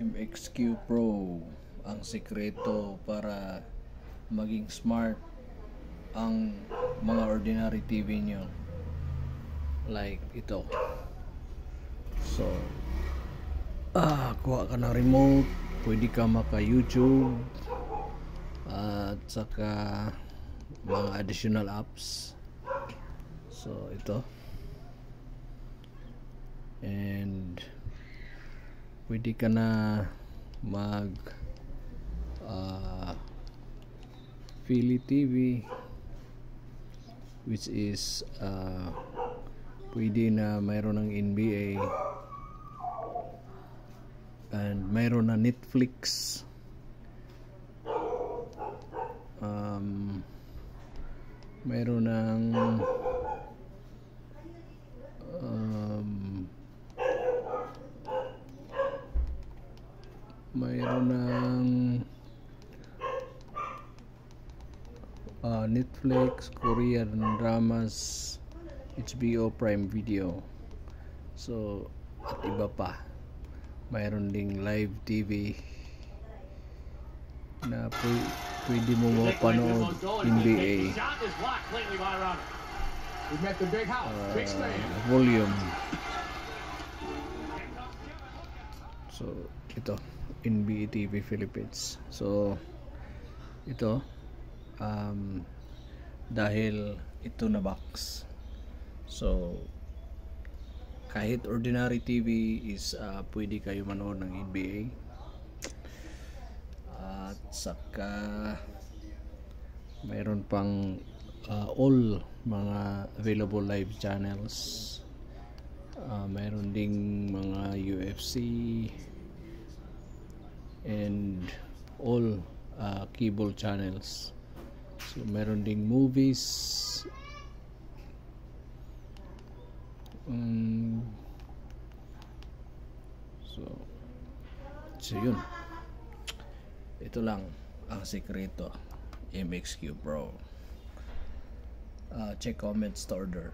MXQ Pro, ang sikreto para maging smart ang mga ordinary TV nyo, like ito. So kuha ka ng remote, pwede ka maka YouTube at saka mga additional apps. So ito, and pwede ka na mag Philly TV, which is pwede na mayroon ng NBA and mayroon na Netflix, mayroon ng mayroon ng Netflix, Korean dramas, HBO Prime Video. So at iba pa, mayroon ding live TV na pwede mo mapanood NBA volume. So ito, NBA TV Philippines. So ito, dahil ito na box, so kahit ordinary TV is pwede kayo manood ng NBA, at saka mayroon pang all mga available live channels, mayroon ding mga UFC and all cable channels. So meron ding movies, so yun, ito lang ang sikreto, MXQ Pro. Check comments to order.